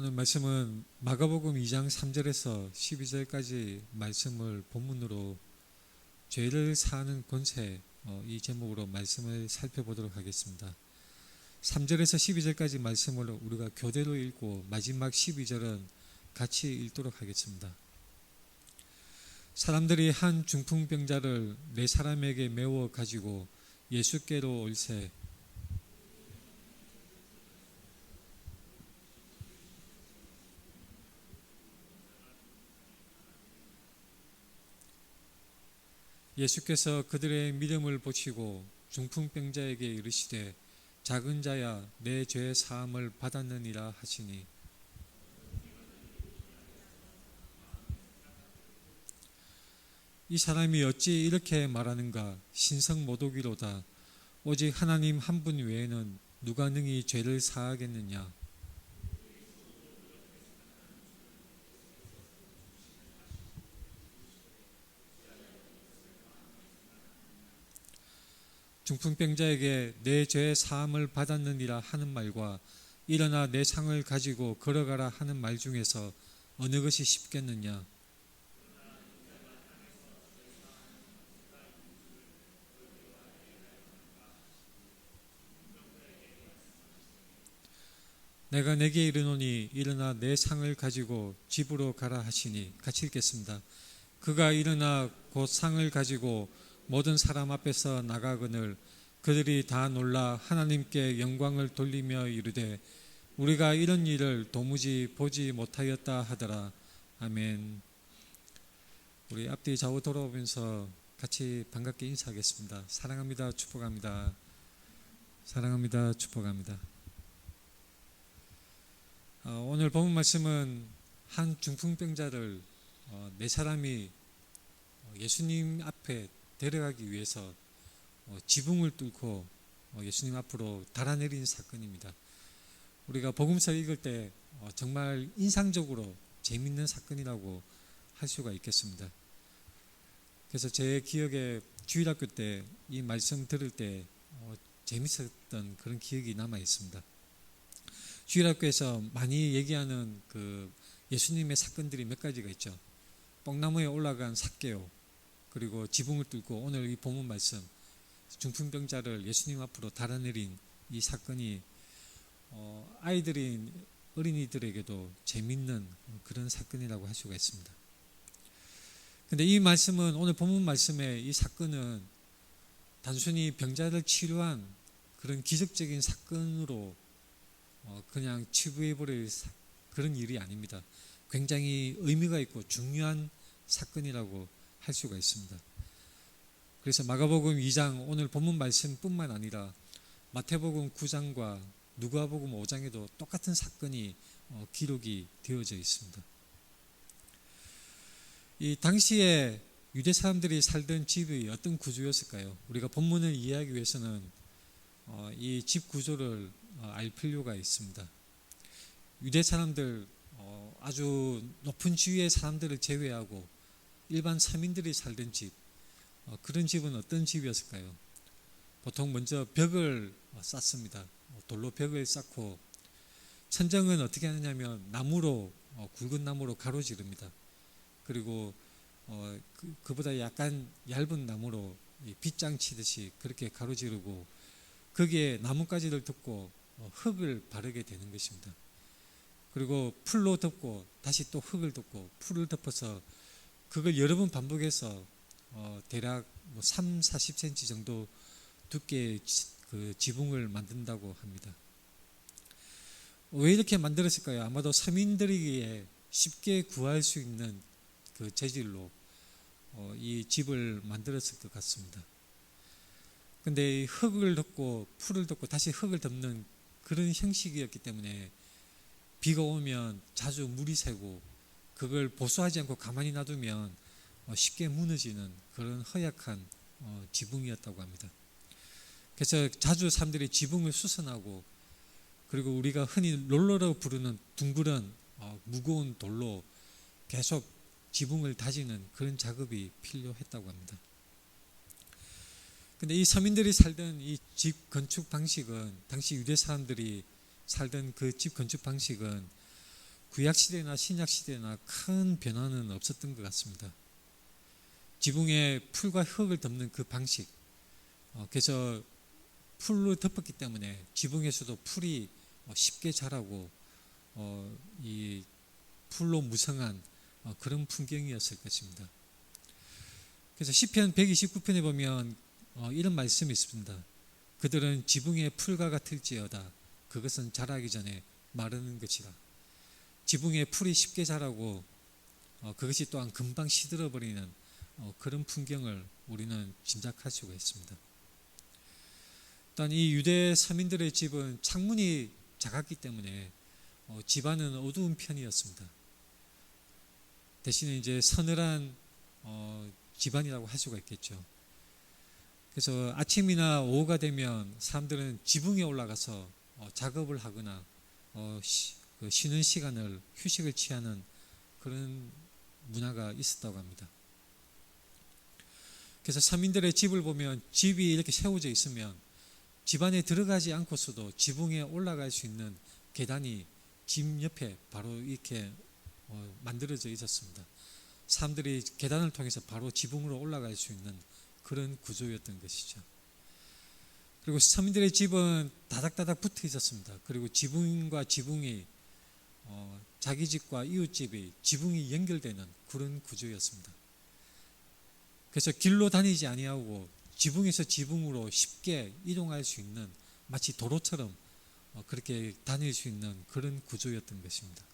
오늘 말씀은 마가복음 2장 3절에서 12절까지 말씀을 본문으로 죄를 사하는 권세, 이 제목으로 말씀을 살펴보도록 하겠습니다. 3절에서 12절까지 말씀을 우리가 교대로 읽고 마지막 12절은 같이 읽도록 하겠습니다. 사람들이 한 중풍병자를 네 사람에게 메워 가지고 예수께로 올세 예수께서 그들의 믿음을 보시고 중풍병자에게 이르시되 작은 자야 내 죄 사함을 받았느니라 하시니 이 사람이 어찌 이렇게 말하는가 신성 모독이로다. 오직 하나님 한 분 외에는 누가 능히 죄를 사하겠느냐. 중풍병자에게 내 죄 사함을 받았느니라 하는 말과 일어나 내 상을 가지고 걸어가라 하는 말 중에서 어느 것이 쉽겠느냐. 내가 내게 이르노니 일어나 내 상을 가지고 집으로 가라 하시니. 같이 읽겠습니다. 그가 일어나 곧 상을 가지고 모든 사람 앞에서 나가거늘 그들이 다 놀라 하나님께 영광을 돌리며 이르되 우리가 이런 일을 도무지 보지 못하였다 하더라. 아멘. 우리 앞뒤 좌우 돌아오면서 같이 반갑게 인사하겠습니다. 사랑합니다. 축복합니다. 사랑합니다. 축복합니다. 오늘 본문 말씀은 한 중풍병자를 네 사람이 예수님 앞에 데려가기 위해서 지붕을 뚫고 예수님 앞으로 달아내린 사건입니다. 우리가 복음서 읽을 때 정말 인상적으로 재미있는 사건이라고 할 수가 있겠습니다. 그래서 제 기억에 주일학교 때 이 말씀 들을 때 재밌었던 그런 기억이 남아 있습니다. 주일학교에서 많이 얘기하는 그 예수님의 사건들이 몇 가지가 있죠. 뽕나무에 올라간 삭개오, 그리고 지붕을 뚫고 오늘 이 본문 말씀 중풍병자를 예수님 앞으로 달아내린 이 사건이 아이들인 어린이들에게도 재밌는 그런 사건이라고 할 수가 있습니다. 근데 이 말씀은 오늘 본문 말씀의 이 사건은 단순히 병자를 치료한 그런 기적적인 사건으로 그냥 치부해버릴 그런 일이 아닙니다. 굉장히 의미가 있고 중요한 사건이라고 할 수가 있습니다. 그래서 마가복음 2장 오늘 본문 말씀뿐만 아니라 마태복음 9장과 누가복음 5장에도 똑같은 사건이 기록이 되어져 있습니다. 이 당시에 유대 사람들이 살던 집이 어떤 구조였을까요? 우리가 본문을 이해하기 위해서는 이 집 구조를 알 필요가 있습니다. 유대 사람들 아주 높은 지위의 사람들을 제외하고 일반 서민들이 살던 집, 그런 집은 어떤 집이었을까요? 보통 먼저 벽을 쌓습니다. 돌로 벽을 쌓고 천정은 어떻게 하느냐면 나무로 굵은 나무로 가로지릅니다. 그리고 그보다 약간 얇은 나무로 빗장 치듯이 그렇게 가로지르고 거기에 나뭇가지를 덮고 흙을 바르게 되는 것입니다. 그리고 풀로 덮고 다시 또 흙을 덮고 풀을 덮어서 그걸 여러 번 반복해서 대략 3, 40cm 정도 두께의 그 지붕을 만든다고 합니다. 왜 이렇게 만들었을까요? 아마도 서민들에게 쉽게 구할 수 있는 그 재질로 이 집을 만들었을 것 같습니다. 근데 흙을 덮고 풀을 덮고 다시 흙을 덮는 그런 형식이었기 때문에 비가 오면 자주 물이 새고 그걸 보수하지 않고 가만히 놔두면 쉽게 무너지는 그런 허약한 지붕이었다고 합니다. 그래서 자주 사람들이 지붕을 수선하고 그리고 우리가 흔히 롤러로 부르는 둥그런 무거운 돌로 계속 지붕을 다지는 그런 작업이 필요했다고 합니다. 근데 이 서민들이 살던 이 집 건축 방식은 당시 유대 사람들이 살던 그 집 건축 방식은 구약시대나 신약시대나 큰 변화는 없었던 것 같습니다. 지붕에 풀과 흙을 덮는 그 방식, 그래서 풀로 덮었기 때문에 지붕에서도 풀이 쉽게 자라고 이 풀로 무성한 그런 풍경이었을 것입니다. 그래서 시편 129편에 보면 이런 말씀이 있습니다. 그들은 지붕의 풀과 같을지어다. 그것은 자라기 전에 마르는 것이라. 지붕에 풀이 쉽게 자라고 그것이 또한 금방 시들어버리는 그런 풍경을 우리는 짐작할 수가 있습니다. 또한 이 유대 서민들의 집은 창문이 작았기 때문에 집안은 어두운 편이었습니다. 대신에 이제 서늘한 집안이라고 할 수가 있겠죠. 그래서 아침이나 오후가 되면 사람들은 지붕에 올라가서 작업을 하거나 쉬는 시간을 휴식을 취하는 그런 문화가 있었다고 합니다. 그래서 서민들의 집을 보면 집이 이렇게 세워져 있으면 집 안에 들어가지 않고서도 지붕에 올라갈 수 있는 계단이 집 옆에 바로 이렇게 만들어져 있었습니다. 사람들이 계단을 통해서 바로 지붕으로 올라갈 수 있는 그런 구조였던 것이죠. 그리고 서민들의 집은 다닥다닥 붙어 있었습니다. 그리고 지붕과 지붕이 자기 집과 이웃집이 지붕이 연결되는 그런 구조였습니다. 그래서 길로 다니지 아니하고 지붕에서 지붕으로 쉽게 이동할 수 있는 마치 도로처럼 그렇게 다닐 수 있는 그런 구조였던 것입니다.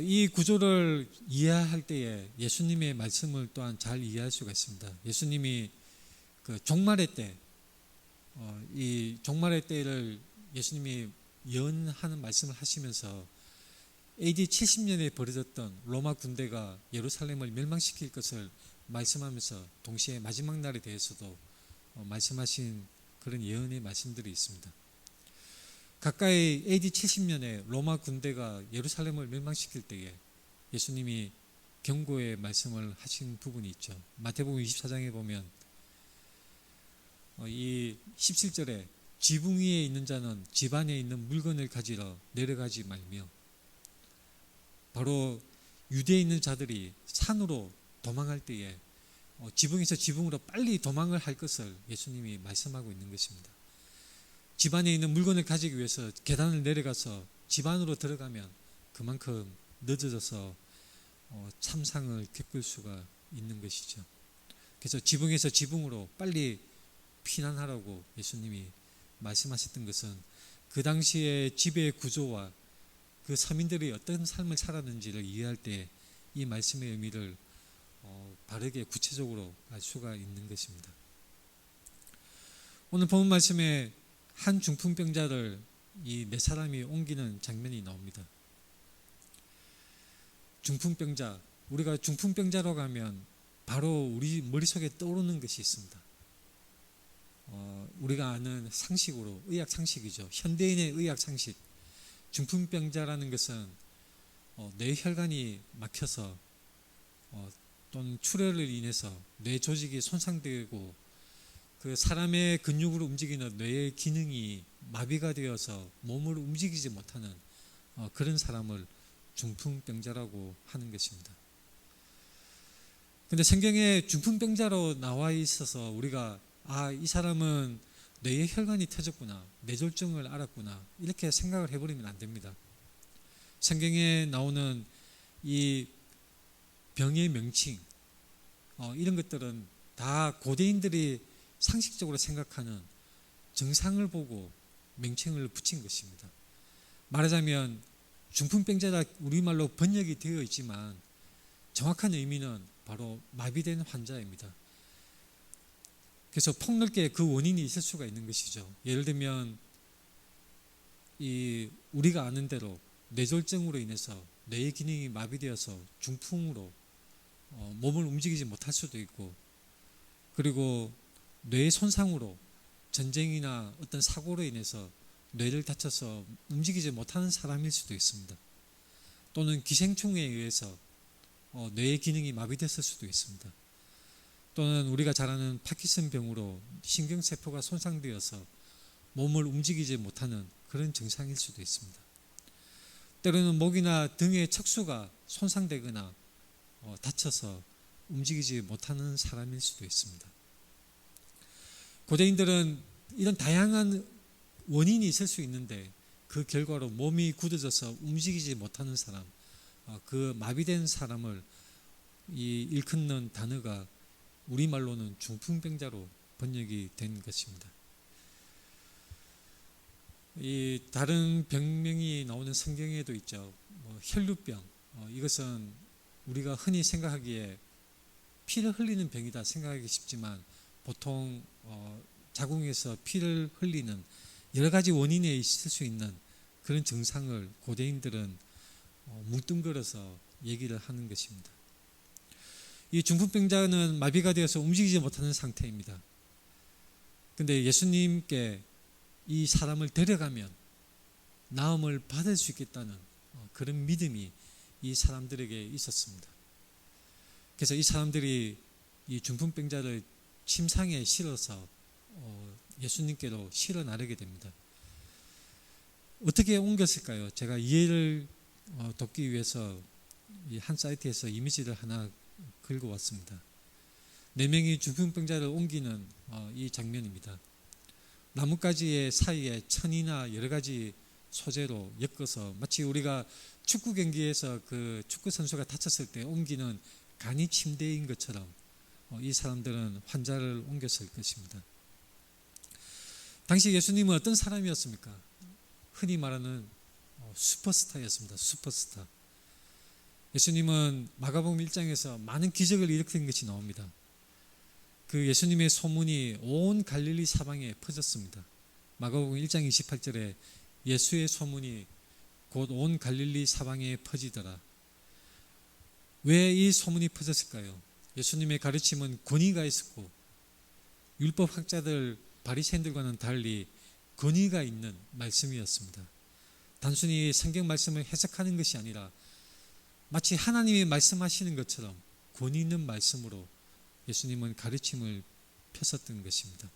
이 구조를 이해할 때에 예수님의 말씀을 또한 잘 이해할 수가 있습니다. 예수님이 그 종말의 때, 이 종말의 때를 예수님이 예언하는 말씀을 하시면서 AD 70년에 벌어졌던 로마 군대가 예루살렘을 멸망시킬 것을 말씀하면서 동시에 마지막 날에 대해서도 말씀하신 그런 예언의 말씀들이 있습니다. 가까이 AD 70년에 로마 군대가 예루살렘을 멸망시킬 때에 예수님이 경고의 말씀을 하신 부분이 있죠. 마태복음 24장에 보면 이 17절에 지붕 위에 있는 자는 집 안에 있는 물건을 가지러 내려가지 말며, 바로 유대에 있는 자들이 산으로 도망할 때에 지붕에서 지붕으로 빨리 도망을 할 것을 예수님이 말씀하고 있는 것입니다. 집 안에 있는 물건을 가지기 위해서 계단을 내려가서 집 안으로 들어가면 그만큼 늦어져서 참상을 겪을 수가 있는 것이죠. 그래서 지붕에서 지붕으로 빨리 피난하라고 예수님이 말씀하셨던 것은 그 당시의 지배 구조와 그 서민들이 어떤 삶을 살았는지를 이해할 때 이 말씀의 의미를 바르게 구체적으로 알 수가 있는 것입니다. 오늘 본 말씀에 한 중풍병자를 이 네 사람이 옮기는 장면이 나옵니다. 중풍병자, 우리가 중풍병자라고 하면 바로 우리 머릿속에 떠오르는 것이 있습니다. 우리가 아는 상식으로, 의학 상식이죠. 현대인의 의학 상식. 중풍병자라는 것은 뇌혈관이 막혀서 또는 출혈을 인해서 뇌 조직이 손상되고 그 사람의 근육으로 움직이는 뇌의 기능이 마비가 되어서 몸을 움직이지 못하는 그런 사람을 중풍병자라고 하는 것입니다. 그런데 성경에 중풍병자로 나와 있어서 우리가 이 사람은 뇌의 혈관이 터졌구나, 뇌졸중을 앓았구나 이렇게 생각을 해버리면 안 됩니다. 성경에 나오는 이 병의 명칭, 이런 것들은 다 고대인들이 상식적으로 생각하는 증상을 보고 명칭을 붙인 것입니다. 말하자면 중풍병자가 우리말로 번역이 되어 있지만 정확한 의미는 바로 마비된 환자입니다. 그래서 폭넓게 그 원인이 있을 수가 있는 것이죠. 예를 들면 우리가 아는 대로 뇌졸중으로 인해서 뇌의 기능이 마비되어서 중풍으로 몸을 움직이지 못할 수도 있고, 그리고 뇌 손상으로 전쟁이나 어떤 사고로 인해서 뇌를 다쳐서 움직이지 못하는 사람일 수도 있습니다. 또는 기생충에 의해서 뇌의 기능이 마비됐을 수도 있습니다. 또는 우리가 잘 아는 파킨슨 병으로 신경세포가 손상되어서 몸을 움직이지 못하는 그런 증상일 수도 있습니다. 때로는 목이나 등의 척수가 손상되거나 다쳐서 움직이지 못하는 사람일 수도 있습니다. 고대인들은 이런 다양한 원인이 있을 수 있는데 그 결과로 몸이 굳어져서 움직이지 못하는 사람, 그 마비된 사람을 일컫는 단어가 우리말로는 중풍병자로 번역이 된 것입니다. 이 다른 병명이 나오는 성경에도 있죠. 혈루병, 이것은 우리가 흔히 생각하기에 피를 흘리는 병이다 생각하기 쉽지만 보통 자궁에서 피를 흘리는 여러 가지 원인에 있을 수 있는 그런 증상을 고대인들은 뭉뚱그려서 얘기를 하는 것입니다. 이 중풍병자는 마비가 되어서 움직이지 못하는 상태입니다. 그런데 예수님께 이 사람을 데려가면 나음을 받을 수 있겠다는 그런 믿음이 이 사람들에게 있었습니다. 그래서 이 사람들이 이 중풍병자를 침상에 실어서 예수님께로 실어 나르게 됩니다. 어떻게 옮겼을까요? 제가 이해를 돕기 위해서 한 사이트에서 이미지를 하나 긁어왔습니다. 4명이 중풍병자를 옮기는 이 장면입니다. 나뭇가지의 사이에 천이나 여러 가지 소재로 엮어서 마치 우리가 축구 경기에서 그 축구 선수가 다쳤을 때 옮기는 간이 침대인 것처럼 이 사람들은 환자를 옮겼을 것입니다. 당시 예수님은 어떤 사람이었습니까? 흔히 말하는 슈퍼스타였습니다. 슈퍼스타. 예수님은 마가복음 1장에서 많은 기적을 일으킨 것이 나옵니다. 그 예수님의 소문이 온 갈릴리 사방에 퍼졌습니다. 마가복음 1장 28절에 예수의 소문이 곧 온 갈릴리 사방에 퍼지더라. 왜 이 소문이 퍼졌을까요? 예수님의 가르침은 권위가 있었고 율법학자들 바리새인들과는 달리 권위가 있는 말씀이었습니다. 단순히 성경 말씀을 해석하는 것이 아니라 마치 하나님이 말씀하시는 것처럼 권위 있는 말씀으로 예수님은 가르침을 펴섰던 것입니다.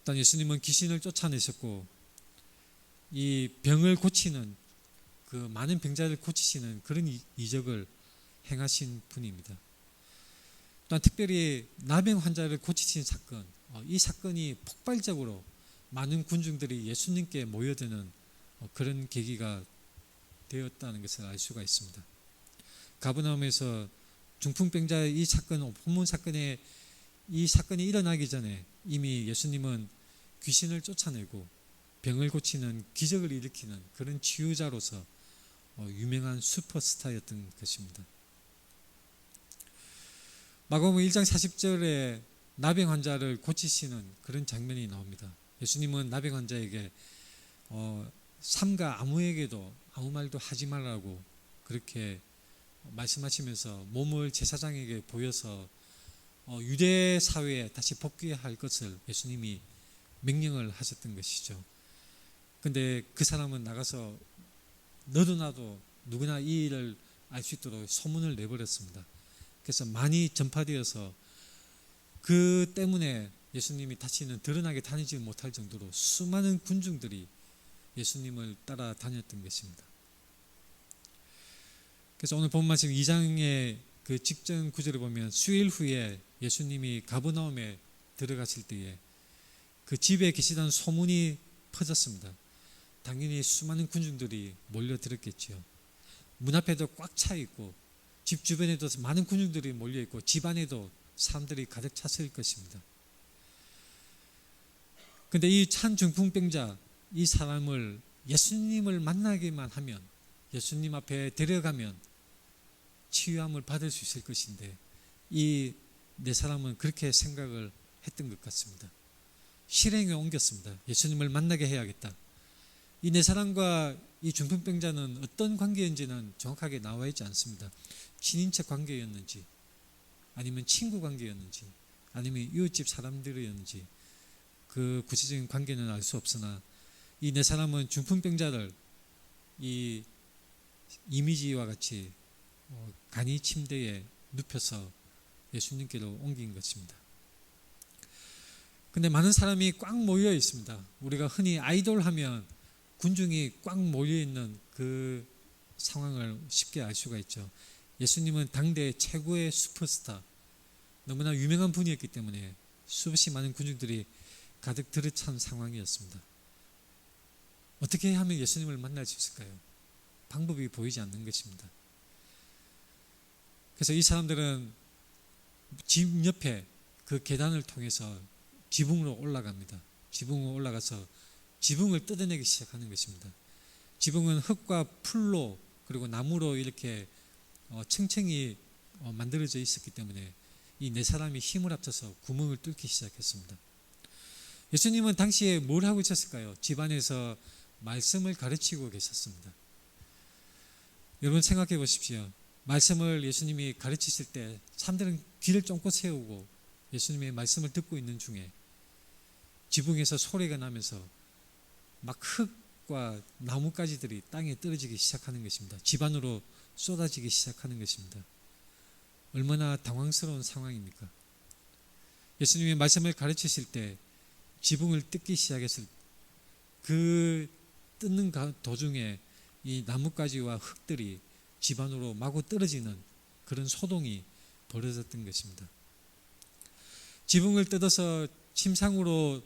일단 예수님은 귀신을 쫓아내셨고 이 병을 고치는 그 많은 병자를 고치시는 그런 이적을 행하신 분입니다. 또한 특별히 나병 환자를 고치신 사건, 이 사건이 폭발적으로 많은 군중들이 예수님께 모여드는 그런 계기가 되었다는 것을 알 수가 있습니다. 가버나움에서 중풍병자의 이 사건, 본문 사건에 이 사건이 일어나기 전에 이미 예수님은 귀신을 쫓아내고 병을 고치는 기적을 일으키는 그런 치유자로서 유명한 슈퍼스타였던 것입니다. 마가복음 1장 40절에 나병 환자를 고치시는 그런 장면이 나옵니다. 예수님은 나병 환자에게 삼가 아무에게도 아무 말도 하지 말라고 그렇게 말씀하시면서 몸을 제사장에게 보여서 유대 사회에 다시 복귀할 것을 예수님이 명령을 하셨던 것이죠. 근데 그 사람은 나가서 너도 나도 누구나 이 일을 알 수 있도록 소문을 내버렸습니다. 그래서 많이 전파되어서 그 때문에 예수님이 다시는 드러나게 다니지 못할 정도로 수많은 군중들이 예수님을 따라 다녔던 것입니다. 그래서 오늘 본 말씀 2장의 그 직전 구절을 보면 수일 후에 예수님이 가버나움에 들어가실 때에 그 집에 계시다는 소문이 퍼졌습니다. 당연히 수많은 군중들이 몰려들었겠죠. 문 앞에도 꽉 차 있고 집 주변에도 많은 군중들이 몰려 있고 집 안에도 사람들이 가득 찼을 것입니다. 그런데 이 찬 중풍병자 이 사람을 예수님을 만나기만 하면 예수님 앞에 데려가면 치유함을 받을 수 있을 것인데 이 네 사람은 그렇게 생각을 했던 것 같습니다. 실행에 옮겼습니다. 예수님을 만나게 해야겠다. 이 네 사람과 이 중풍병자는 어떤 관계인지는 정확하게 나와 있지 않습니다. 친인척 관계였는지 아니면 친구 관계였는지 아니면 이웃집 사람들이었는지 그 구체적인 관계는 알 수 없으나 이 네 사람은 중풍병자를 이 이미지와 같이 간이 침대에 눕혀서 예수님께로 옮긴 것입니다. 근데 많은 사람이 꽉 모여 있습니다. 우리가 흔히 아이돌 하면 군중이 꽉 모여 있는 그 상황을 쉽게 알 수가 있죠. 예수님은 당대 최고의 슈퍼스타, 너무나 유명한 분이었기 때문에 수없이 많은 군중들이 가득 들어찬 상황이었습니다. 어떻게 하면 예수님을 만날 수 있을까요? 방법이 보이지 않는 것입니다. 그래서 이 사람들은 집 옆에 그 계단을 통해서 지붕으로 올라갑니다. 지붕으로 올라가서 지붕을 뜯어내기 시작하는 것입니다. 지붕은 흙과 풀로 그리고 나무로 이렇게 층층이 만들어져 있었기 때문에 이 네 사람이 힘을 합쳐서 구멍을 뚫기 시작했습니다. 예수님은 당시에 뭘 하고 있었을까요? 집안에서 말씀을 가르치고 계셨습니다. 여러분 생각해 보십시오. 말씀을 예수님이 가르치실 때 사람들은 귀를 쫑긋 세우고 예수님의 말씀을 듣고 있는 중에 지붕에서 소리가 나면서 막 흙과 나뭇가지들이 땅에 떨어지기 시작하는 것입니다. 집안으로 쏟아지기 시작하는 것입니다. 얼마나 당황스러운 상황입니까? 예수님이 말씀을 가르치실 때 지붕을 뜯기 시작했을 그 뜯는 도중에 이 나뭇가지와 흙들이 집안으로 마구 떨어지는 그런 소동이 벌어졌던 것입니다. 지붕을 뜯어서 침상으로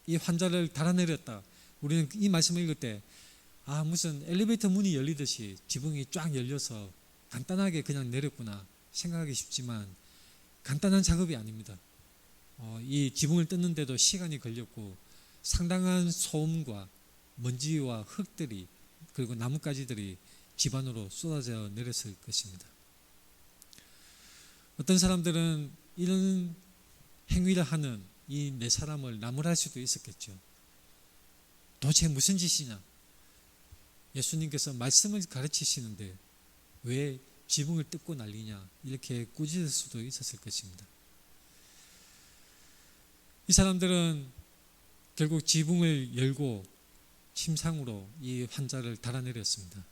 이 환자를 달아내렸다. 우리는 이 말씀을 읽을 때 무슨 엘리베이터 문이 열리듯이 지붕이 쫙 열려서 간단하게 그냥 내렸구나 생각하기 쉽지만 간단한 작업이 아닙니다. 이 지붕을 뜯는데도 시간이 걸렸고 상당한 소음과 먼지와 흙들이 그리고 나뭇가지들이 집안으로 쏟아져 내렸을 것입니다. 어떤 사람들은 이런 행위를 하는 이 네 사람을 나무랄 수도 있었겠죠. 도대체 무슨 짓이냐? 예수님께서 말씀을 가르치시는데 왜 지붕을 뜯고 난리냐? 이렇게 꾸짖을 수도 있었을 것입니다. 이 사람들은 결국 지붕을 열고 침상으로 이 환자를 달아내렸습니다.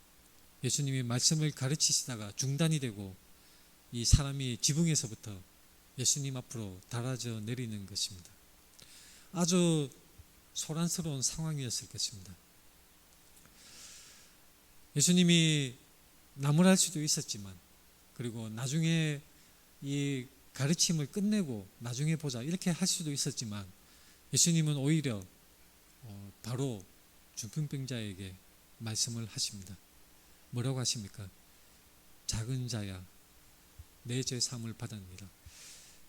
예수님이 말씀을 가르치시다가 중단이 되고 이 사람이 지붕에서부터 예수님 앞으로 달아져 내리는 것입니다. 아주 소란스러운 상황이었을 것입니다. 예수님이 나무랄 수도 있었지만 그리고 나중에 이 가르침을 끝내고 나중에 보자 이렇게 할 수도 있었지만 예수님은 오히려 바로 중풍병자에게 말씀을 하십니다. 뭐라고 하십니까? 작은 자야 내 죄 사함을 받았느니라.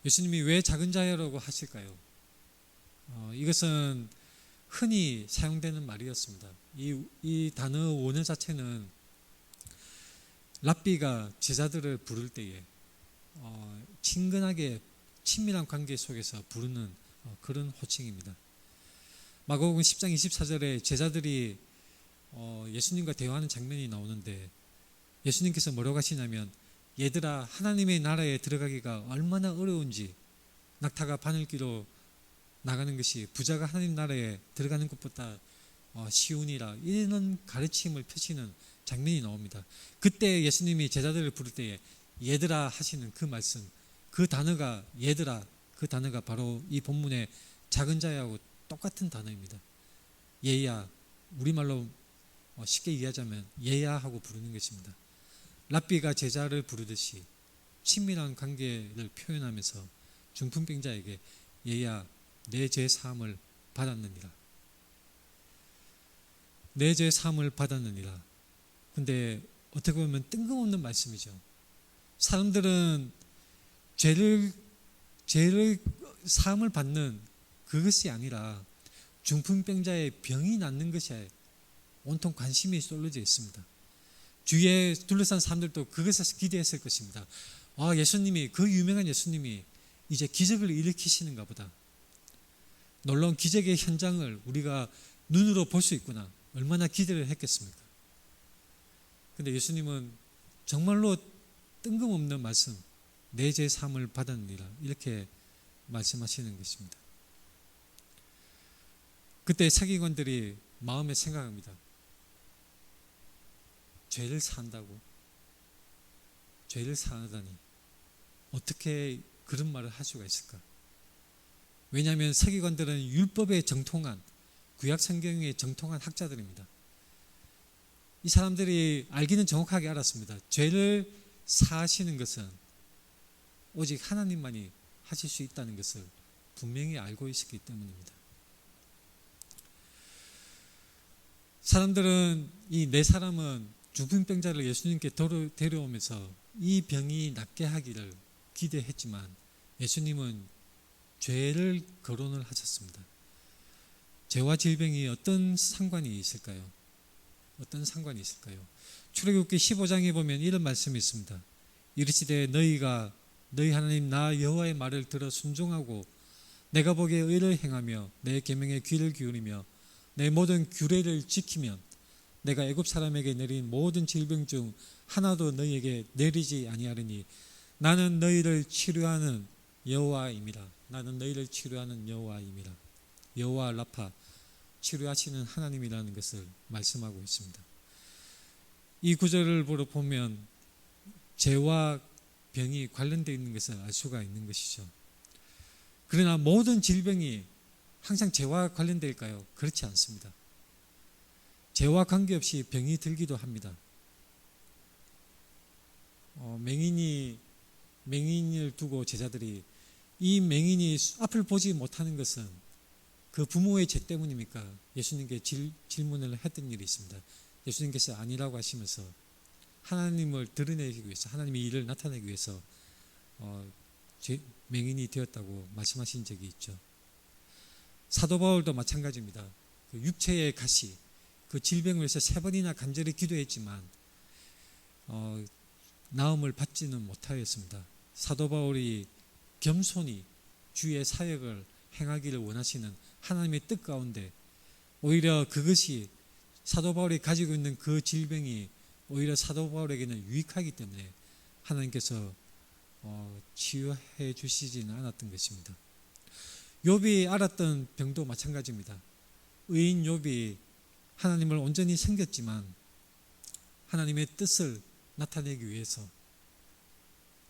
예수님이 왜 작은 자야라고 하실까요? 이것은 흔히 사용되는 말이었습니다. 이 단어 원어 자체는 랍비가 제자들을 부를 때에 친근하게 친밀한 관계 속에서 부르는 그런 호칭입니다. 마가복음 10장 24절에 제자들이 예수님과 대화하는 장면이 나오는데 예수님께서 뭐라고 하시냐면 얘들아 하나님의 나라에 들어가기가 얼마나 어려운지 낙타가 바늘기로 나가는 것이 부자가 하나님 나라에 들어가는 것보다 쉬우니라 이런 가르침을 펴시는 장면이 나옵니다. 그때 예수님이 제자들을 부를 때에 얘들아 하시는 그 말씀 그 단어가 얘들아 그 단어가 바로 이 본문의 작은 자야하고 똑같은 단어입니다. 얘야 우리말로 쉽게 이해하자면 얘야 하고 부르는 것입니다. 랍비가 제자를 부르듯이 친밀한 관계를 표현하면서 중풍병자에게 얘야 내 죄 사함을 받았느니라. 내 죄 사함을 받았느니라. 근데 어떻게 보면 뜬금없는 말씀이죠. 사람들은 죄를 사함을 받는 그것이 아니라 중풍병자의 병이 낫는 것에 온통 관심이 쏠려져 있습니다. 주위에 둘러싼 사람들도 그것을 기대했을 것입니다. 예수님이 그 유명한 예수님이 이제 기적을 일으키시는가 보다. 놀라운 기적의 현장을 우리가 눈으로 볼 수 있구나. 얼마나 기대를 했겠습니까? 근데 예수님은 정말로 뜬금없는 말씀, 내 죄 사함을 받았느니라 이렇게 말씀하시는 것입니다. 그때 서기관들이 마음에 생각합니다. 죄를 사한다고? 죄를 사하다니 어떻게 그런 말을 할 수가 있을까? 왜냐하면 서기관들은 율법에 정통한 구약 성경에 정통한 학자들입니다. 이 사람들이 알기는 정확하게 알았습니다. 죄를 사하시는 것은 오직 하나님만이 하실 수 있다는 것을 분명히 알고 있었기 때문입니다. 사람들은 이 네 사람은 중풍병자를 예수님께 데려오면서 이 병이 낫게 하기를 기대했지만 예수님은 죄를 거론을 하셨습니다. 죄와 질병이 어떤 상관이 있을까요? 어떤 상관이 있을까요? 출애굽기 15장에 보면 이런 말씀이 있습니다. 이르시되 너희 하나님 나 여호와의 말을 들어 순종하고 내가 보기에 의를 행하며 내 계명에 귀를 기울이며 내 모든 규례를 지키면 내가 애굽 사람에게 내린 모든 질병 중 하나도 너희에게 내리지 아니하리니 나는 너희를 치료하는 여호와임이라. 나는 너희를 치료하는 여호와임이라. 여호와 라파, 치료하시는 하나님이라는 것을 말씀하고 있습니다. 이 구절을 보면 죄와 병이 관련되어 있는 것을 알 수가 있는 것이죠. 그러나 모든 질병이 항상 죄와 관련될까요? 그렇지 않습니다. 죄와 관계없이 병이 들기도 합니다. 맹인을 두고 제자들이 이 맹인이 앞을 보지 못하는 것은 그 부모의 죄 때문입니까? 예수님께 질문을 했던 일이 있습니다. 예수님께서 아니라고 하시면서 하나님을 드러내기 위해서, 하나님의 일을 나타내기 위해서 맹인이 되었다고 말씀하신 적이 있죠. 사도 바울도 마찬가지입니다. 그 육체의 가시, 그 질병을 위해서 3번이나 간절히 기도했지만 나음을 받지는 못하였습니다. 사도 바울이 겸손히 주의 사역을 행하기를 원하시는 하나님의 뜻 가운데 오히려 그것이 사도 바울이 가지고 있는 그 질병이 오히려 사도 바울에게는 유익하기 때문에 하나님께서 치유해 주시지는 않았던 것입니다. 욥이 알았던 병도 마찬가지입니다. 의인 욥이 하나님을 온전히 섬겼지만 하나님의 뜻을 나타내기 위해서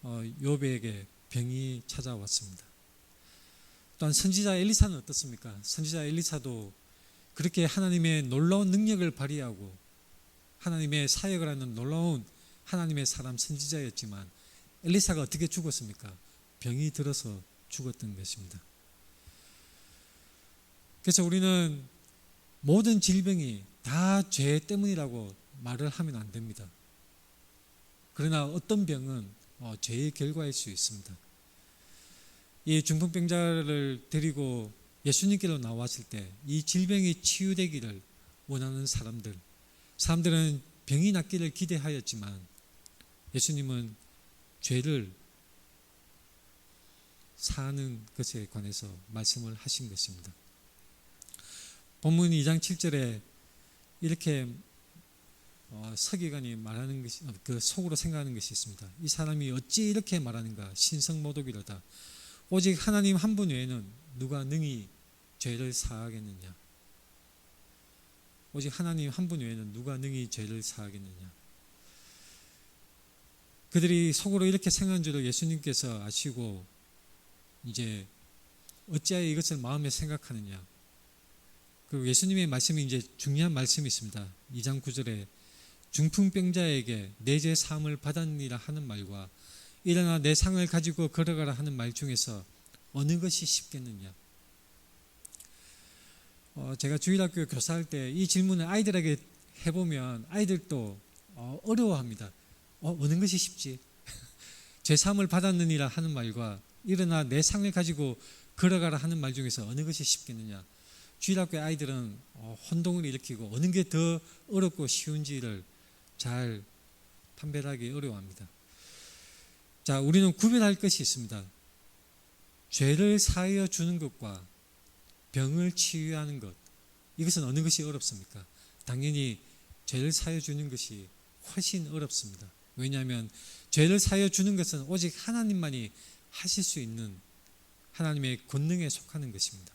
욥에게 병이 찾아왔습니다. 또한 선지자 엘리사는 어떻습니까? 선지자 엘리사도 그렇게 하나님의 놀라운 능력을 발휘하고 하나님의 사역을 하는 놀라운 하나님의 사람 선지자였지만 엘리사가 어떻게 죽었습니까? 병이 들어서 죽었던 것입니다. 그래서 우리는 모든 질병이 다 죄 때문이라고 말을 하면 안 됩니다. 그러나 어떤 병은 죄의 결과일 수 있습니다. 이 중풍병자를 데리고 예수님께로 나왔을 때 이 질병이 치유되기를 원하는 사람들은 병이 낫기를 기대하였지만 예수님은 죄를 사하는 것에 관해서 말씀을 하신 것입니다. 본문 2장 7절에 이렇게 서기관이 말하는 것이, 그 속으로 생각하는 것이 있습니다. 이 사람이 어찌 이렇게 말하는가? 신성모독이로다. 오직 하나님 한 분 외에는 누가 능히 죄를 사하겠느냐? 오직 하나님 한 분 외에는 누가 능히 죄를 사하겠느냐? 그들이 속으로 이렇게 생각한 줄을 예수님께서 아시고 이제 어찌하여 이것을 마음에 생각하느냐? 그리고 예수님의 말씀이 이제 중요한 말씀이 있습니다. 2장 9절에 중풍병자에게 내 죄 사함을 받았느니라 하는 말과 일어나 내 상을 가지고 걸어가라 하는 말 중에서 어느 것이 쉽겠느냐? 제가 주일학교 교사할 때 이 질문을 아이들에게 해보면 아이들도 어려워합니다. 어느 것이 쉽지? 제 사함을 받았느니라 하는 말과 일어나 내 상을 가지고 걸어가라 하는 말 중에서 어느 것이 쉽겠느냐? 주일학교 아이들은 혼동을 일으키고 어느 게 더 어렵고 쉬운지를 잘 판별하기 어려워합니다. 자, 우리는 구별할 것이 있습니다. 죄를 사하여 주는 것과 병을 치유하는 것, 이것은 어느 것이 어렵습니까? 당연히 죄를 사하여 주는 것이 훨씬 어렵습니다. 왜냐하면 죄를 사하여 주는 것은 오직 하나님만이 하실 수 있는 하나님의 권능에 속하는 것입니다.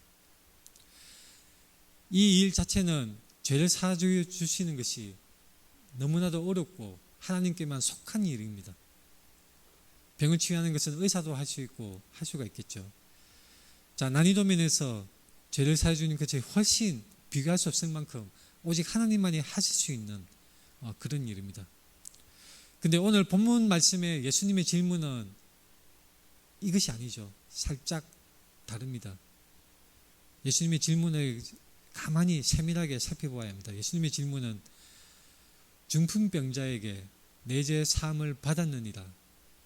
이 일 자체는 죄를 사하여 주시는 것이 너무나도 어렵고 하나님께만 속한 일입니다. 병을 치유하는 것은 의사도 할 수 있고 할 수가 있겠죠. 자, 난이도 면에서 죄를 사하여 주는 것이 훨씬 비교할 수 없을 만큼 오직 하나님만이 하실 수 있는 그런 일입니다. 근데 오늘 본문 말씀에 예수님의 질문은 이것이 아니죠. 살짝 다릅니다. 예수님의 질문을 가만히 세밀하게 살펴보아야 합니다. 예수님의 질문은 중풍병자에게 내 죄 사함을 받았느니라,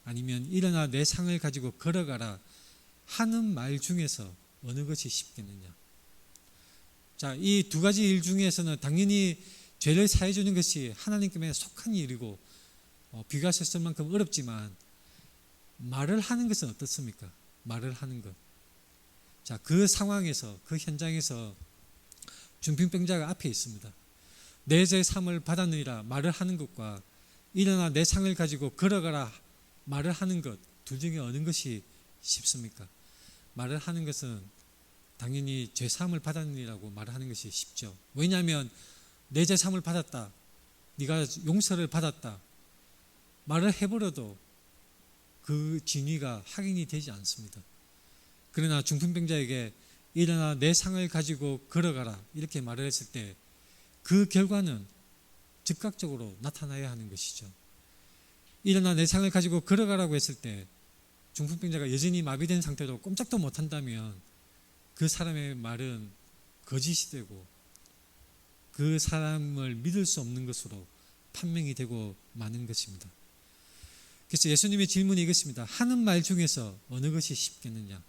아니면 일어나 내 상을 가지고 걸어가라 하는 말 중에서 어느 것이 쉽겠느냐. 자, 이 두 가지 일 중에서는 당연히 죄를 사해 주는 것이 하나님께 속한 일이고 비교하셨을 만큼 어렵지만, 말을 하는 것은 어떻습니까? 말을 하는 것. 자, 그 상황에서, 그 현장에서 중풍병자가 앞에 있습니다. 내 죄 사함을 받았느니라 말을 하는 것과 일어나 내 상을 가지고 걸어가라 말을 하는 것, 둘 중에 어느 것이 쉽습니까? 말을 하는 것은 당연히 죄 사함을 받았느니라고 말하는 것이 쉽죠. 왜냐하면 내 죄 사함을 받았다, 네가 용서를 받았다 말을 해버려도 그 진위가 확인이 되지 않습니다. 그러나 중풍병자에게 일어나 내 상을 가지고 걸어가라 이렇게 말을 했을 때 그 결과는 즉각적으로 나타나야 하는 것이죠. 일어나 내 상을 가지고 걸어가라고 했을 때 중풍병자가 여전히 마비된 상태로 꼼짝도 못한다면 그 사람의 말은 거짓이 되고 그 사람을 믿을 수 없는 것으로 판명이 되고 마는 것입니다. 그래서 예수님의 질문이 이것입니다. 하는 말 중에서 어느 것이 쉽겠느냐?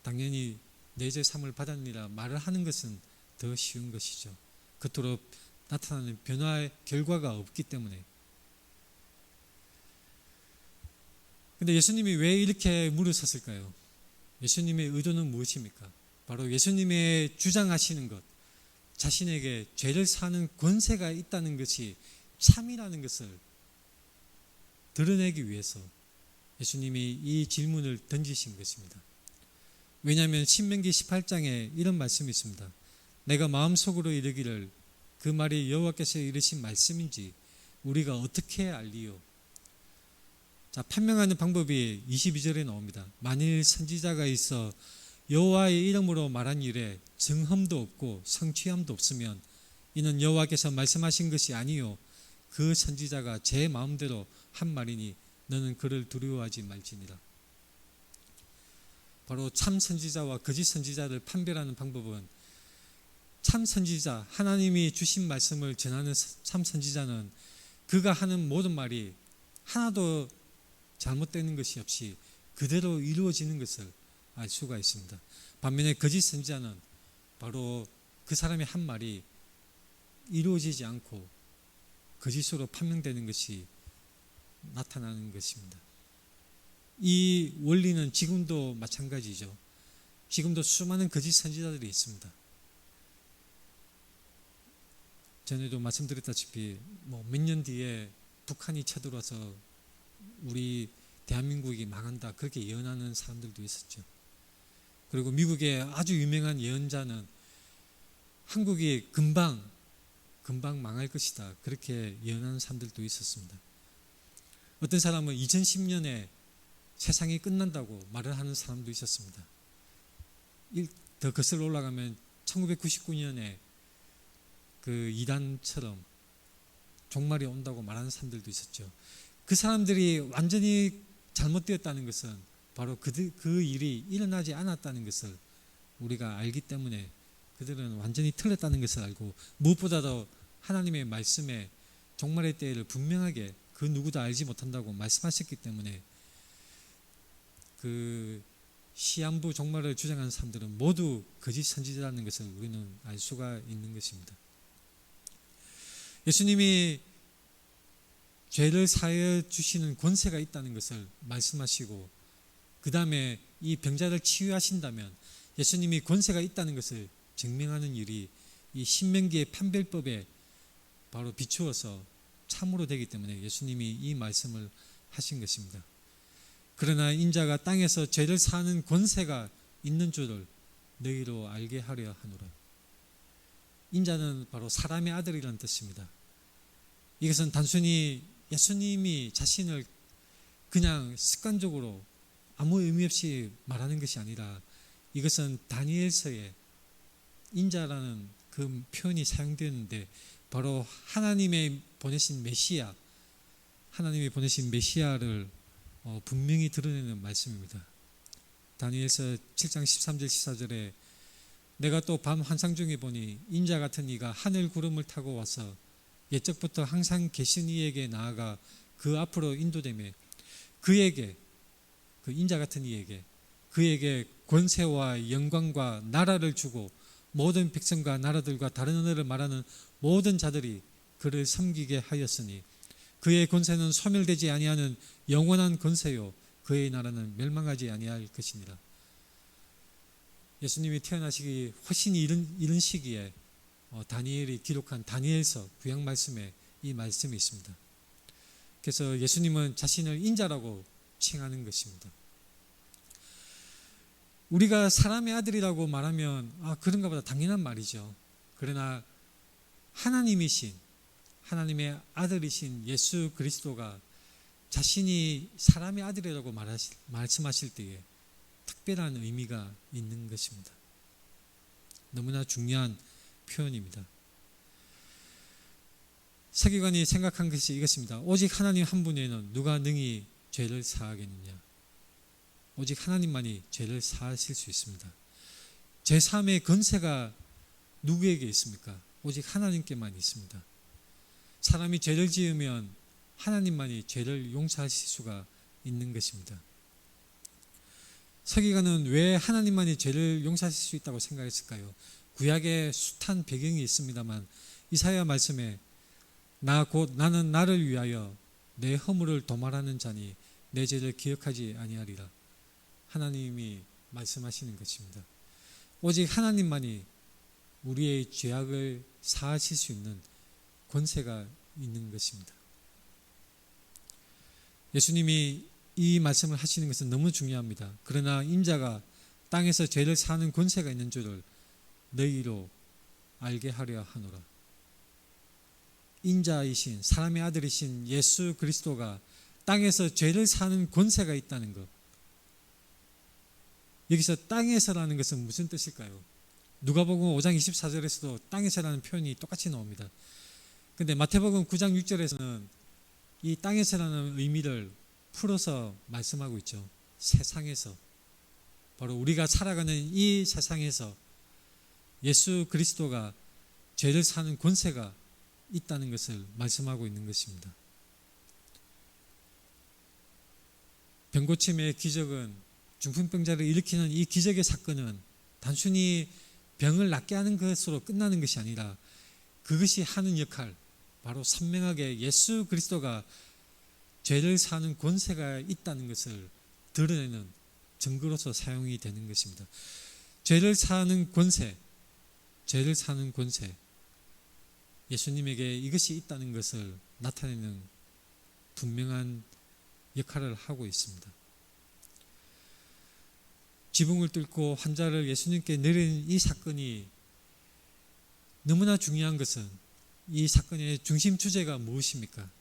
당연히 내 죄 사함을 받았느니라 말을 하는 것은 더 쉬운 것이죠. 그토록 나타나는 변화의 결과가 없기 때문에. 그런데 예수님이 왜 이렇게 물으셨을까요? 예수님의 의도는 무엇입니까? 바로 예수님의 주장하시는 것, 자신에게 죄를 사는 권세가 있다는 것이 참이라는 것을 드러내기 위해서 예수님이 이 질문을 던지신 것입니다. 왜냐하면 신명기 18장에 이런 말씀이 있습니다. 내가 마음속으로 이르기를 그 말이 여호와께서 이르신 말씀인지 우리가 어떻게 알리요? 자, 판명하는 방법이 22절에 나옵니다. 만일 선지자가 있어 여호와의 이름으로 말한 일에 정함도 없고 성취함도 없으면 이는 여호와께서 말씀하신 것이 아니요 그 선지자가 제 마음대로 한 말이니 너는 그를 두려워하지 말지니라. 바로 참 선지자와 거짓 선지자를 판별하는 방법은, 참 선지자, 하나님이 주신 말씀을 전하는 참 선지자는 그가 하는 모든 말이 하나도 잘못되는 것이 없이 그대로 이루어지는 것을 알 수가 있습니다. 반면에 거짓 선지자는 바로 그 사람의 한 말이 이루어지지 않고 거짓으로 판명되는 것이 나타나는 것입니다. 이 원리는 지금도 마찬가지죠. 지금도 수많은 거짓 선지자들이 있습니다. 전에도 말씀드렸다시피 몇 년 뒤에 북한이 쳐들어와서 우리 대한민국이 망한다 그렇게 예언하는 사람들도 있었죠. 그리고 미국의 아주 유명한 예언자는 한국이 금방 망할 것이다 그렇게 예언하는 사람들도 있었습니다. 어떤 사람은 2010년에 세상이 끝난다고 말을 하는 사람도 있었습니다. 더 거슬러 올라가면 1999년에 그 이단처럼 종말이 온다고 말하는 사람들도 있었죠. 그 사람들이 완전히 잘못되었다는 것은 바로 그 일이 일어나지 않았다는 것을 우리가 알기 때문에 그들은 완전히 틀렸다는 것을 알고, 무엇보다도 하나님의 말씀에 종말의 때를 분명하게 그 누구도 알지 못한다고 말씀하셨기 때문에 그 시한부 종말을 주장하는 사람들은 모두 거짓 선지자라는 것을 우리는 알 수가 있는 것입니다. 예수님이 죄를 사하여 주시는 권세가 있다는 것을 말씀하시고 그 다음에 이 병자를 치유하신다면 예수님이 권세가 있다는 것을 증명하는 일이 이 신명기의 판별법에 바로 비추어서 참으로 되기 때문에 예수님이 이 말씀을 하신 것입니다. 그러나 인자가 땅에서 죄를 사하는 권세가 있는 줄을 너희로 알게 하려 하노라. 인자는 바로 사람의 아들이라는 뜻입니다. 이것은 단순히 예수님이 자신을 그냥 습관적으로 아무 의미 없이 말하는 것이 아니라 이것은 다니엘서에 인자라는 그 표현이 사용되었는데 바로 하나님의 보내신 메시아, 하나님이 보내신 메시아를 분명히 드러내는 말씀입니다. 다니엘서 7장 13절 14절에 내가 또 밤 환상 중에 보니 인자 같은 이가 하늘 구름을 타고 와서 옛적부터 항상 계신 이에게 나아가 그 앞으로 인도되며 그에게, 그 인자 같은 이에게, 그에게 권세와 영광과 나라를 주고 모든 백성과 나라들과 다른 언어를 말하는 모든 자들이 그를 섬기게 하였으니 그의 권세는 소멸되지 아니하는 영원한 권세요 그의 나라는 멸망하지 아니할 것이니라. 예수님이 태어나시기 훨씬 이른 시기에 다니엘이 기록한 다니엘서 구약 말씀에 이 말씀이 있습니다. 그래서 예수님은 자신을 인자라고 칭하는 것입니다. 우리가 사람의 아들이라고 말하면 그런가 보다 당연한 말이죠. 그러나 하나님이신, 하나님의 아들이신 예수 그리스도가 자신이 사람의 아들이라고 말씀하실 때에 특별한 의미가 있는 것입니다. 너무나 중요한 표현입니다. 세계관이 생각한 것이 이것입니다. 오직 하나님 한 분에는 누가 능히 죄를 사하겠느냐. 오직 하나님만이 죄를 사하실 수 있습니다. 제3의 권세가 누구에게 있습니까? 오직 하나님께만 있습니다. 사람이 죄를 지으면 하나님만이 죄를 용서하실 수가 있는 것입니다. 서기관은 왜 하나님만이 죄를 용서하실 수 있다고 생각했을까요? 구약에 숱한 배경이 있습니다만 이사야 말씀에 나는 나를 위하여 내 허물을 도말하는 자니 내 죄를 기억하지 아니하리라. 하나님이 말씀하시는 것입니다. 오직 하나님만이 우리의 죄악을 사하실 수 있는 권세가 있는 것입니다. 예수님이 이 말씀을 하시는 것은 너무 중요합니다. 그러나 인자가 땅에서 죄를 사는 권세가 있는 줄을 너희로 알게 하려 하노라. 인자이신 사람의 아들이신 예수 그리스도가 땅에서 죄를 사는 권세가 있다는 것. 여기서 땅에서라는 것은 무슨 뜻일까요? 누가복음 5장 24절에서도 땅에서라는 표현이 똑같이 나옵니다. 그런데 마태복음 9장 6절에서는 이 땅에서라는 의미를 풀어서 말씀하고 있죠. 세상에서, 바로 우리가 살아가는 이 세상에서 예수 그리스도가 죄를 사는 권세가 있다는 것을 말씀하고 있는 것입니다. 병고침의 기적은, 중풍병자를 일으키는 이 기적의 사건은 단순히 병을 낫게 하는 것으로 끝나는 것이 아니라 그것이 하는 역할, 바로 선명하게 예수 그리스도가 죄를 사는 권세가 있다는 것을 드러내는 증거로서 사용이 되는 것입니다. 죄를 사는 권세, 죄를 사는 권세, 예수님에게 이것이 있다는 것을 나타내는 분명한 역할을 하고 있습니다. 지붕을 뚫고 환자를 예수님께 내린 이 사건이 너무나 중요한 것은 이 사건의 중심 주제가 무엇입니까?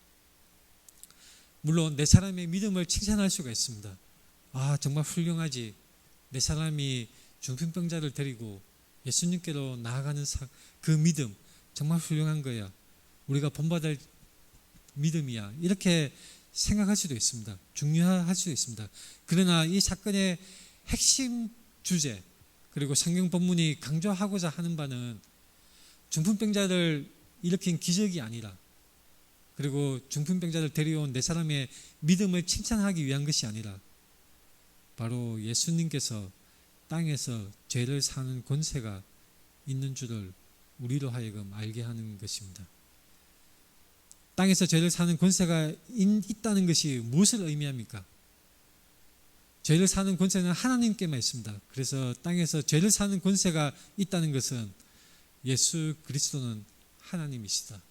물론 내 사람의 믿음을 칭찬할 수가 있습니다. 정말 훌륭하지. 내 사람이 중풍병자를 데리고 예수님께로 나아가는 그 믿음 정말 훌륭한 거야. 우리가 본받을 믿음이야. 이렇게 생각할 수도 있습니다. 중요할 수도 있습니다. 그러나 이 사건의 핵심 주제, 그리고 성경 본문이 강조하고자 하는 바는 중풍병자를 일으킨 기적이 아니라, 그리고 중풍병자를 데려온 내 사람의 믿음을 칭찬하기 위한 것이 아니라 바로 예수님께서 땅에서 죄를 사는 권세가 있는 줄을 우리로 하여금 알게 하는 것입니다. 땅에서 죄를 사는 권세가 있다는 것이 무엇을 의미합니까? 죄를 사는 권세는 하나님께만 있습니다. 그래서 땅에서 죄를 사는 권세가 있다는 것은 예수 그리스도는 하나님이시다.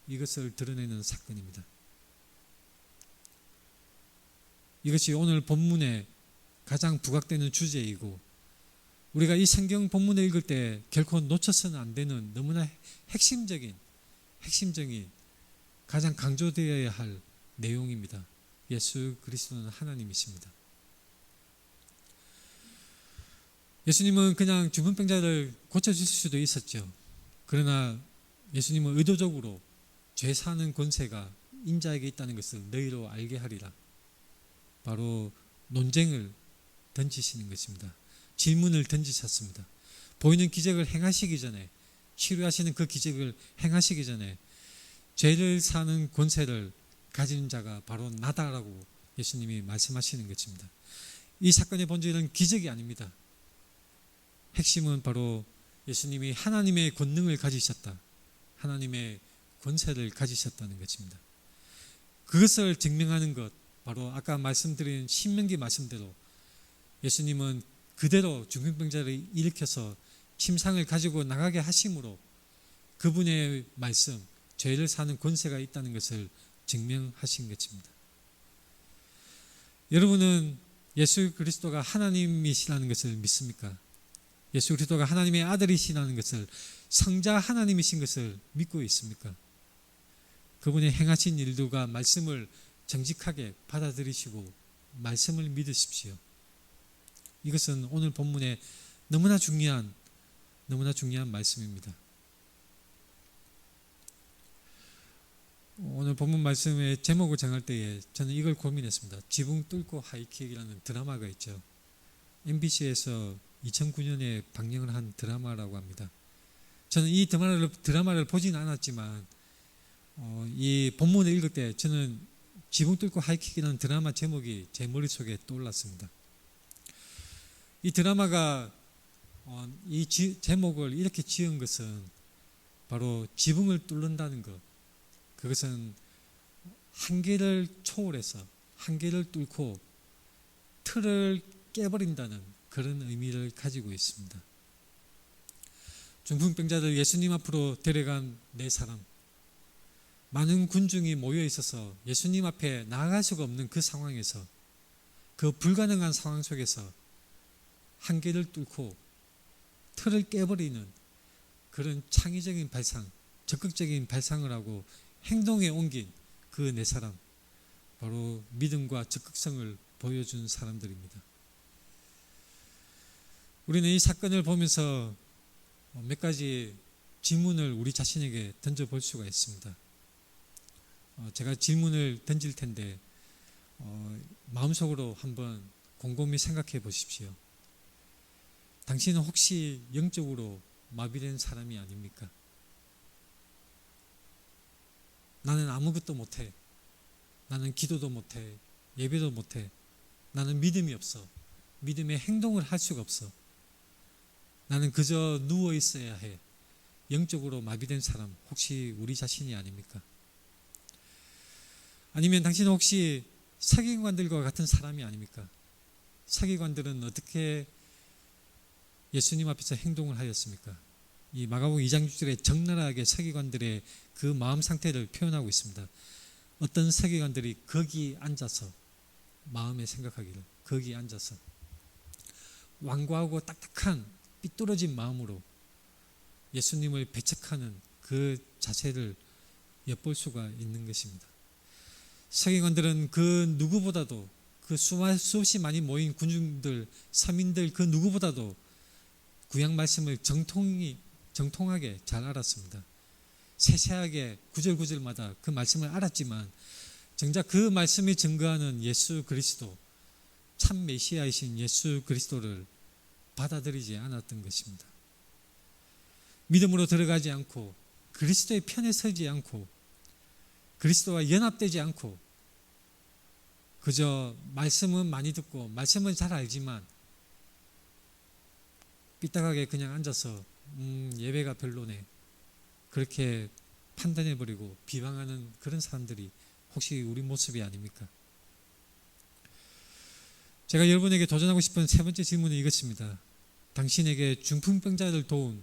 이것을 드러내는 사건입니다. 이것이 오늘 본문에 가장 부각되는 주제이고, 우리가 이 성경 본문을 읽을 때 결코 놓쳐서는 안 되는 너무나 핵심적인 가장 강조되어야 할 내용입니다. 예수 그리스도는 하나님이십니다. 예수님은 그냥 중풍병자를 고쳐주실 수도 있었죠. 그러나 예수님은 의도적으로 죄 사는 권세가 인자에게 있다는 것을 너희로 알게 하리라. 바로 논쟁을 던지시는 것입니다. 질문을 던지셨습니다. 보이는 기적을 행하시기 전에, 치료하시는 그 기적을 행하시기 전에 죄를 사는 권세를 가진 자가 바로 나다라고 예수님이 말씀하시는 것입니다. 이 사건의 본질은 기적이 아닙니다. 핵심은 바로 예수님이 하나님의 권능을 가지셨다, 하나님의 권세를 가지셨다는 것입니다. 그것을 증명하는 것, 바로 아까 말씀드린 신명기 말씀대로 예수님은 그대로 중풍병자를 일으켜서 침상을 가지고 나가게 하심으로 그분의 말씀, 죄를 사는 권세가 있다는 것을 증명하신 것입니다. 여러분은 예수 그리스도가 하나님이시라는 것을 믿습니까? 예수 그리스도가 하나님의 아들이시라는 것을, 성자 하나님이신 것을 믿고 있습니까? 그분의 행하신 일들과 말씀을 정직하게 받아들이시고 말씀을 믿으십시오. 이것은 오늘 본문의 너무나 중요한 말씀입니다. 오늘 본문 말씀의 제목을 정할 때에 저는 이걸 고민했습니다. 지붕 뚫고 하이킥이라는 드라마가 있죠. MBC에서 2009년에 방영을 한 드라마라고 합니다. 저는 이 드라마를 보지는 않았지만 이 본문을 읽을 때 저는 지붕 뚫고 하이킥이라는 드라마 제목이 제 머릿속에 떠올랐습니다. 이 드라마가 이 제목을 이렇게 지은 것은 바로 지붕을 뚫는다는 것, 그것은 한계를 초월해서 한계를 뚫고 틀을 깨버린다는 그런 의미를 가지고 있습니다. 중풍병자들 예수님 앞으로 데려간 네 사람, 많은 군중이 모여 있어서 예수님 앞에 나아갈 수가 없는 그 상황에서, 그 불가능한 상황 속에서 한계를 뚫고 틀을 깨버리는 그런 창의적인 발상, 적극적인 발상을 하고 행동에 옮긴 그 네 사람, 바로 믿음과 적극성을 보여준 사람들입니다. 우리는 이 사건을 보면서 몇 가지 질문을 우리 자신에게 던져볼 수가 있습니다. 제가 질문을 던질 텐데 마음속으로 한번 곰곰이 생각해 보십시오. 당신은 혹시 영적으로 마비된 사람이 아닙니까? 나는 아무것도 못해. 나는 기도도 못해. 예배도 못해. 나는 믿음이 없어. 믿음의 행동을 할 수가 없어. 나는 그저 누워 있어야 해. 영적으로 마비된 사람, 혹시 우리 자신이 아닙니까? 아니면 당신은 혹시 서기관들과 같은 사람이 아닙니까? 서기관들은 어떻게 예수님 앞에서 행동을 하였습니까? 이 마가복음 2장 6절에 적나라하게 서기관들의 그 마음 상태를 표현하고 있습니다. 어떤 서기관들이 거기 앉아서, 마음에 생각하기를 거기 앉아서 완고하고 딱딱한 삐뚤어진 마음으로 예수님을 배척하는 그 자세를 엿볼 수가 있는 것입니다. 서기관들은 그 누구보다도, 그 수없이 많이 모인 군중들, 서민들 그 누구보다도 구약 말씀을 정통하게 잘 알았습니다. 세세하게 구절구절마다 그 말씀을 알았지만 정작 그 말씀이 증거하는 예수 그리스도, 참 메시아이신 예수 그리스도를 받아들이지 않았던 것입니다. 믿음으로 들어가지 않고 그리스도의 편에 서지 않고 그리스도와 연합되지 않고 그저 말씀은 많이 듣고 말씀은 잘 알지만 삐딱하게 그냥 앉아서 예배가 별로네, 그렇게 판단해버리고 비방하는 그런 사람들이 혹시 우리 모습이 아닙니까? 제가 여러분에게 도전하고 싶은 세 번째 질문은 이것입니다. 당신에게 중풍병자를 도운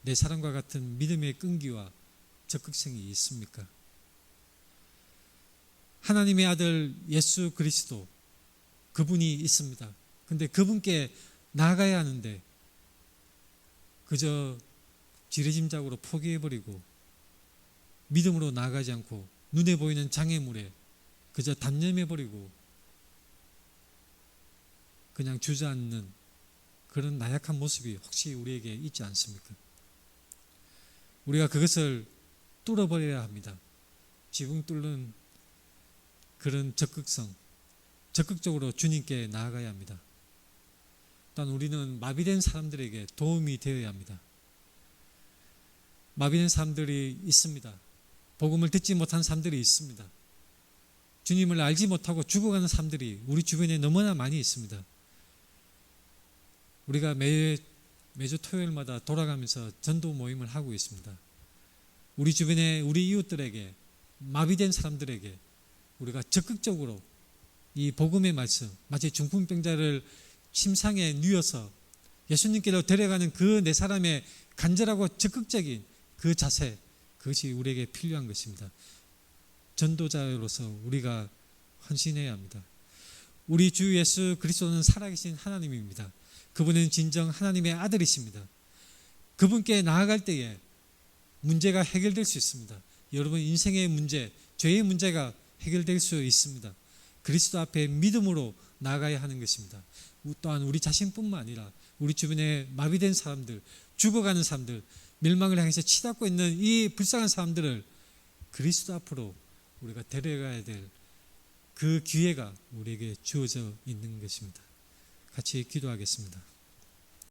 내 사람과 같은 믿음의 끈기와 적극성이 있습니까? 하나님의 아들 예수 그리스도, 그분이 있습니다. 근데 그분께 나아가야 하는데 그저 지레짐작으로 포기해버리고 믿음으로 나아가지 않고 눈에 보이는 장애물에 그저 단념해버리고 그냥 주저앉는 그런 나약한 모습이 혹시 우리에게 있지 않습니까? 우리가 그것을 뚫어버려야 합니다. 지붕 뚫는 그런 적극적으로 주님께 나아가야 합니다. 또한 우리는 마비된 사람들에게 도움이 되어야 합니다. 마비된 사람들이 있습니다. 복음을 듣지 못한 사람들이 있습니다. 주님을 알지 못하고 죽어가는 사람들이 우리 주변에 너무나 많이 있습니다. 우리가 매주 토요일마다 돌아가면서 전도 모임을 하고 있습니다. 우리 주변에 우리 이웃들에게, 마비된 사람들에게 우리가 적극적으로 이 복음의 말씀, 마치 중풍병자를 침상에 누워서 예수님께로 데려가는 그 네 사람의 간절하고 적극적인 그 자세, 그것이 우리에게 필요한 것입니다. 전도자로서 우리가 헌신해야 합니다. 우리 주 예수 그리스도는 살아계신 하나님입니다. 그분은 진정 하나님의 아들이십니다. 그분께 나아갈 때에 문제가 해결될 수 있습니다. 여러분 인생의 문제, 죄의 문제가 해결될 수 있습니다. 그리스도 앞에 믿음으로 나아가야 하는 것입니다. 또한 우리 자신뿐만 아니라 우리 주변에 마비된 사람들, 죽어가는 사람들, 멸망을 향해서 치닫고 있는 이 불쌍한 사람들을 그리스도 앞으로 우리가 데려가야 될 그 기회가 우리에게 주어져 있는 것입니다. 같이 기도하겠습니다.